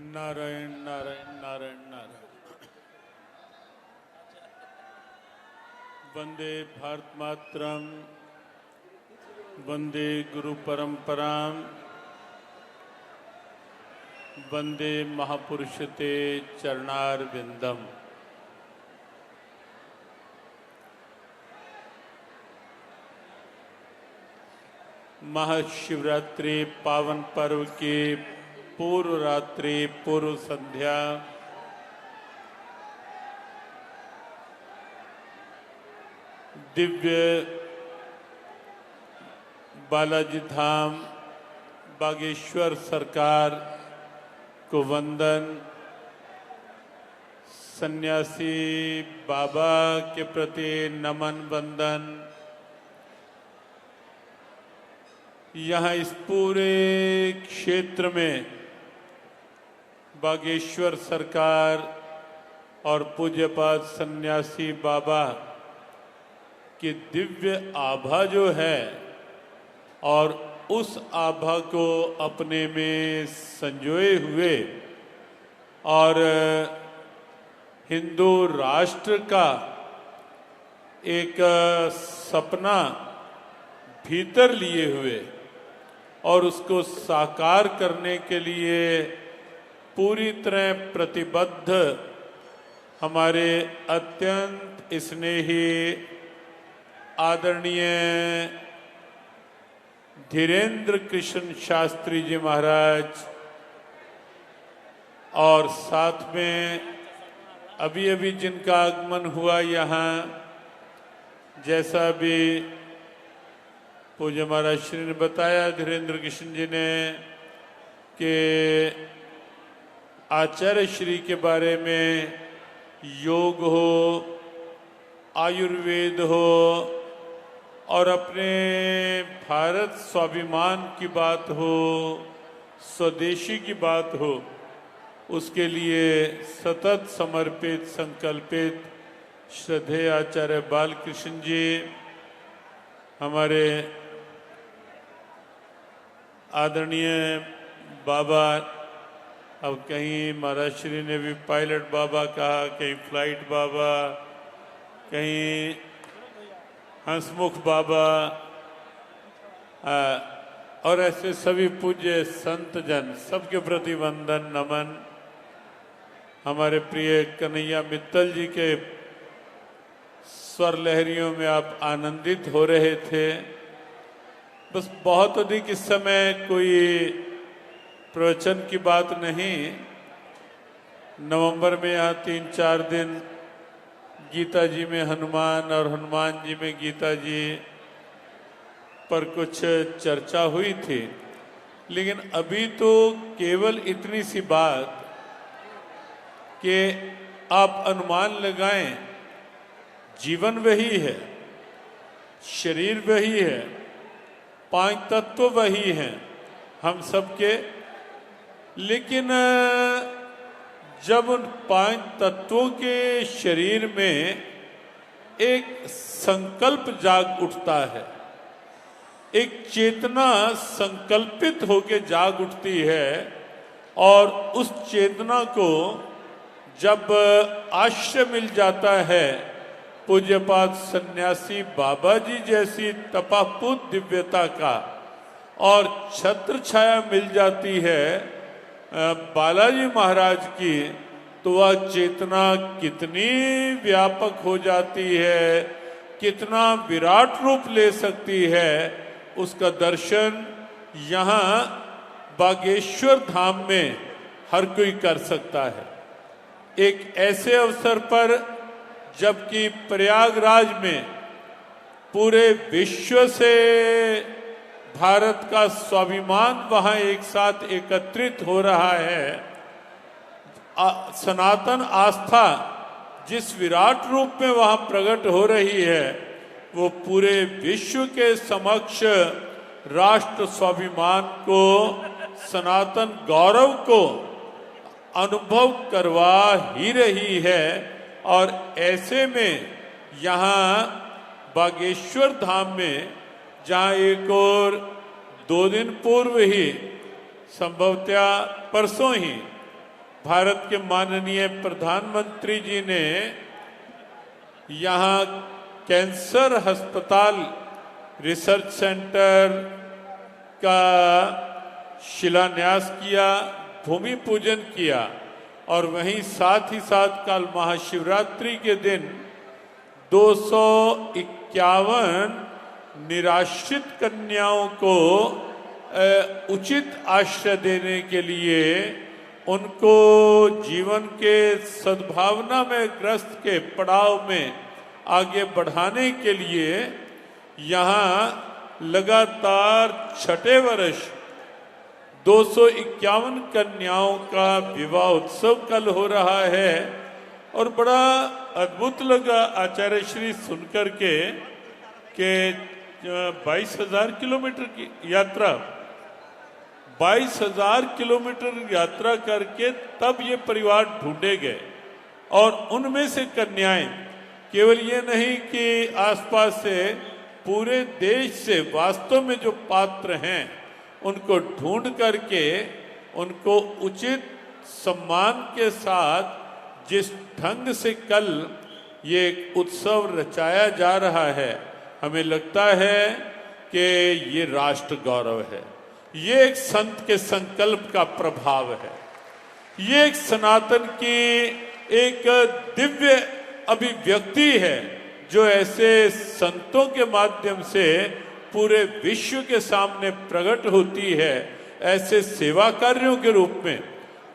नारायण नारायण नारायण नारायण। वंदे भारत मातरम, वंदे गुरु परंपराम, वंदे महापुरुष ते चरणारविंदम। महाशिवरात्रि पावन पर्व की पूर्व रात्रि पूर्व संध्या दिव्य बालाजी धाम बागेश्वर सरकार को वंदन। सन्यासी बाबा के प्रति नमन वंदन। यहाँ इस पूरे क्षेत्र में बागेश्वर सरकार और पूज्यपाद सन्यासी बाबा की दिव्य आभा जो है और उस आभा को अपने में संजोए हुए और हिंदू राष्ट्र का एक सपना भीतर लिए हुए और उसको साकार करने के लिए पूरी तरह प्रतिबद्ध हमारे अत्यंत स्नेही आदरणीय धीरेन्द्र कृष्ण शास्त्री जी महाराज और साथ में अभी अभी जिनका आगमन हुआ यहाँ, जैसा भी पूज्य महाराज श्री ने बताया धीरेन्द्र कृष्ण जी ने कि आचार्य श्री के बारे में योग हो, आयुर्वेद हो और अपने भारत स्वाभिमान की बात हो, स्वदेशी की बात हो, उसके लिए सतत समर्पित संकल्पित श्रद्धेय आचार्य बालकृष्ण जी हमारे आदरणीय बाबा, अब कहीं महाराज श्री ने भी पायलट बाबा कहा, कहीं फ्लाइट बाबा, कहीं हंसमुख बाबा और ऐसे सभी पूज्य संत जन सबके प्रति वंदन नमन। हमारे प्रिय कन्हैया मित्तल जी के स्वर लहरियों में आप आनंदित हो रहे थे। बस बहुत अधिक इस समय कोई प्रवचन की बात नहीं। नवंबर में यहाँ 3-4 दिन गीता जी में हनुमान और हनुमान जी में गीता जी पर कुछ चर्चा हुई थी, लेकिन अभी तो केवल इतनी सी बात कि आप अनुमान लगाएं, जीवन वही है, शरीर वही है, 5 तत्व वही हैं हम सबके, लेकिन जब उन 5 तत्वों के शरीर में एक संकल्प जाग उठता है, एक चेतना संकल्पित होके जाग उठती है और उस चेतना को जब आश्रय मिल जाता है पूज्यपाद सन्यासी बाबा जी जैसी तपापूत दिव्यता का और छत्र छाया मिल जाती है बालाजी महाराज की, तो वह चेतना कितनी व्यापक हो जाती है, कितना विराट रूप ले सकती है, उसका दर्शन यहाँ बागेश्वर धाम में हर कोई कर सकता है। एक ऐसे अवसर पर जबकि प्रयागराज में पूरे विश्व से भारत का स्वाभिमान वहां एक साथ एकत्रित हो रहा है, सनातन आस्था जिस विराट रूप में वहां प्रकट हो रही है, वो पूरे विश्व के समक्ष राष्ट्र स्वाभिमान को, सनातन गौरव को अनुभव करवा ही रही है। और ऐसे में यहाँ बागेश्वर धाम में, जहाँ एक और 2 दिन पूर्व ही संभवतः परसों ही भारत के माननीय प्रधानमंत्री जी ने यहाँ कैंसर अस्पताल रिसर्च सेंटर का शिलान्यास किया, भूमि पूजन किया और वहीं साथ ही साथ कल महाशिवरात्रि के दिन 251 निराश्रित कन्याओं को उचित आश्रय देने के लिए उनको जीवन के सद्भावना में ग्रस्त के पड़ाव में आगे बढ़ाने के लिए यहाँ लगातार छठे वर्ष 251 कन्याओं का विवाह उत्सव कल हो रहा है और बड़ा अद्भुत लगा आचार्य श्री सुनकर के 22,000 किलोमीटर की यात्रा, 22,000 किलोमीटर यात्रा करके तब ये परिवार ढूंढे गए और उनमें से कन्याएं केवल ये नहीं कि आसपास से पूरे देश से वास्तव में जो पात्र हैं उनको ढूंढ करके उनको उचित सम्मान के साथ जिस ढंग से कल ये उत्सव रचाया जा रहा है, हमें लगता है कि ये राष्ट्र गौरव है, ये एक संत के संकल्प का प्रभाव है, ये एक सनातन की एक दिव्य अभिव्यक्ति है जो ऐसे संतों के माध्यम से पूरे विश्व के सामने प्रकट होती है। ऐसे सेवा कार्यों के रूप में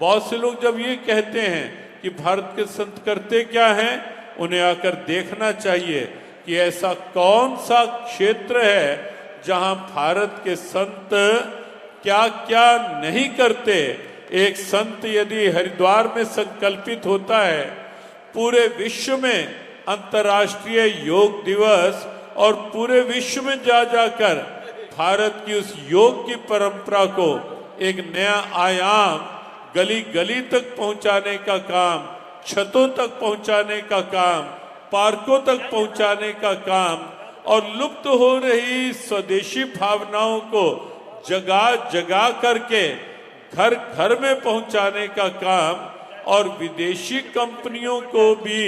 बहुत से लोग जब ये कहते हैं कि भारत के संत करते क्या हैं, उन्हें आकर देखना चाहिए कि ऐसा कौन सा क्षेत्र है जहां भारत के संत क्या क्या नहीं करते। एक संत यदि हरिद्वार में संकल्पित होता है, पूरे विश्व में अंतर्राष्ट्रीय योग दिवस और पूरे विश्व में जा जाकर भारत की उस योग की परंपरा को एक नया आयाम गली गली तक पहुंचाने का काम, छतों तक पहुंचाने का काम, पार्कों तक पहुंचाने का काम और लुप्त हो रही स्वदेशी भावनाओं को जगा जगा करके घर घर में पहुंचाने का काम और विदेशी कंपनियों को भी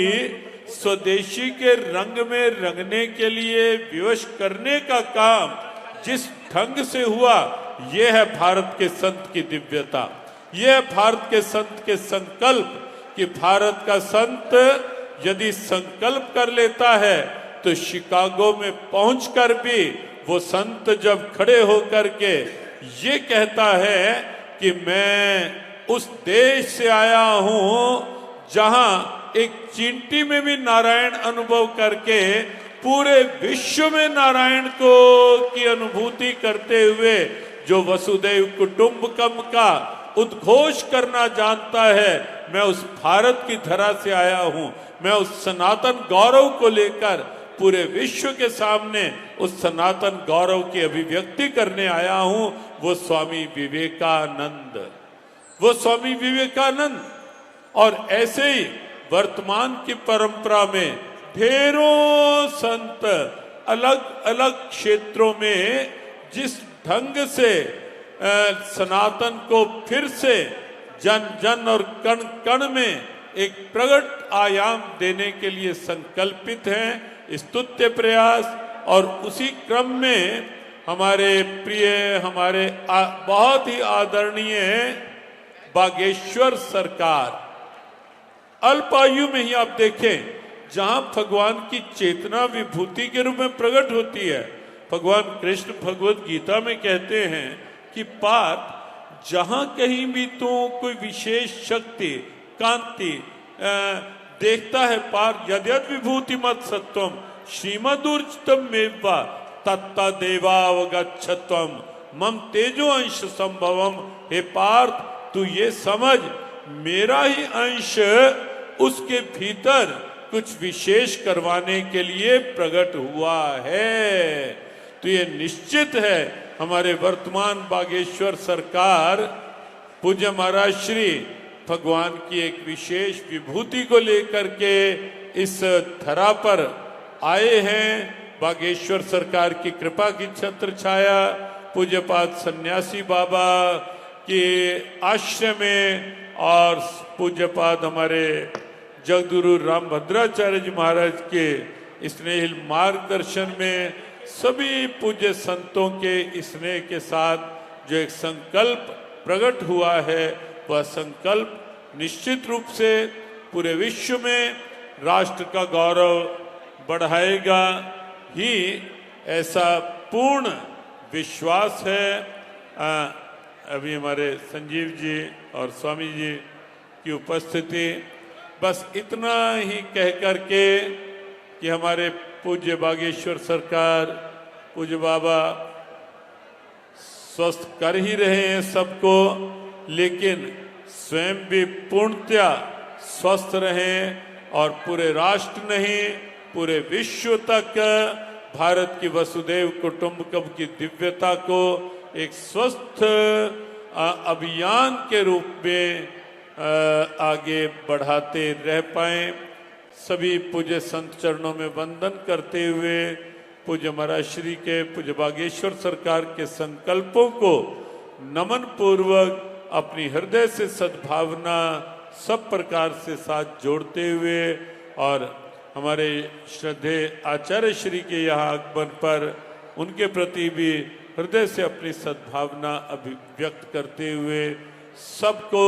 स्वदेशी के रंग में रंगने के लिए विवश करने का काम जिस ढंग से हुआ, यह है भारत के संत की दिव्यता, यह है भारत के संत के संकल्प कि भारत का संत यदि संकल्प कर लेता है तो शिकागो में पहुंचकर भी वो संत जब खड़े होकर के ये कहता है कि मैं उस देश से आया हूं जहां एक चींटी में भी नारायण अनुभव करके पूरे विश्व में नारायण को की अनुभूति करते हुए जो वसुदैव कुटुंबकम का उद्घोष करना जानता है, मैं उस भारत की धरा से आया हूं, मैं उस सनातन गौरव को लेकर पूरे विश्व के सामने उस सनातन गौरव की अभिव्यक्ति करने आया हूं। वो स्वामी विवेकानंद, वो स्वामी विवेकानंद। और ऐसे ही वर्तमान की परंपरा में ढेरों संत अलग अलग क्षेत्रों में जिस ढंग से सनातन को फिर से जन जन और कण कण में एक प्रगट आयाम देने के लिए संकल्पित हैं, स्तुत्य प्रयास। और उसी क्रम में हमारे प्रिय, हमारे बहुत ही आदरणीय बागेश्वर सरकार, अल्पायु में ही आप देखें जहां भगवान की चेतना विभूति के रूप में प्रकट होती है। भगवान कृष्ण भगवत गीता में कहते हैं कि पार्थ, जहां कहीं भी तू कोई विशेष शक्ति कांति देखता है, पार्थ यद्यद विभूति मत सत्वम श्रीमदूर्जितम मेवा तत्ता देवावगच्छत्वम मम तेजो अंश संभवम। हे पार्थ, तू ये समझ मेरा ही अंश उसके भीतर कुछ विशेष करवाने के लिए प्रकट हुआ है। तो ये निश्चित है हमारे वर्तमान बागेश्वर सरकार पूज्य महाराज श्री भगवान की एक विशेष विभूति को लेकर के इस धरा पर आए हैं। बागेश्वर सरकार की कृपा की छत्र छाया पूज्यपाद सन्यासी बाबा के आश्रय में और पूज्यपाद हमारे जगदुरु रामभद्राचार्य जी महाराज के स्नेहिल मार्गदर्शन में सभी पूज्य संतों के स्नेह के साथ जो एक संकल्प प्रकट हुआ है, वह संकल्प निश्चित रूप से पूरे विश्व में राष्ट्र का गौरव बढ़ाएगा ही, ऐसा पूर्ण विश्वास है। अभी हमारे संजीव जी और स्वामी जी की उपस्थिति, बस इतना ही कह करके कि हमारे पूज्य बागेश्वर सरकार, पूज्य बाबा स्वस्थ कर ही रहे हैं सबको, लेकिन स्वयं भी पूर्णतया स्वस्थ रहें और पूरे राष्ट्र नहीं पूरे विश्व तक भारत की वसुदैव कुटुंबकम की दिव्यता को एक स्वस्थ अभियान के रूप में आगे बढ़ाते रह पाएं। सभी पूज्य संत चरणों में वंदन करते हुए पूज्य महाराज श्री के, पूज्य बागेश्वर सरकार के संकल्पों को नमन पूर्वक अपनी हृदय से सद्भावना सब प्रकार से साथ जोड़ते हुए और हमारे श्रद्धेय आचार्य श्री के यहाँ आगमन पर उनके प्रति भी हृदय से अपनी सद्भावना अभिव्यक्त करते हुए सबको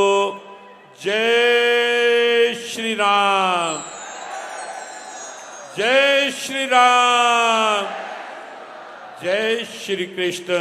जय श्री राम, जय श्री राम, जय श्री कृष्ण।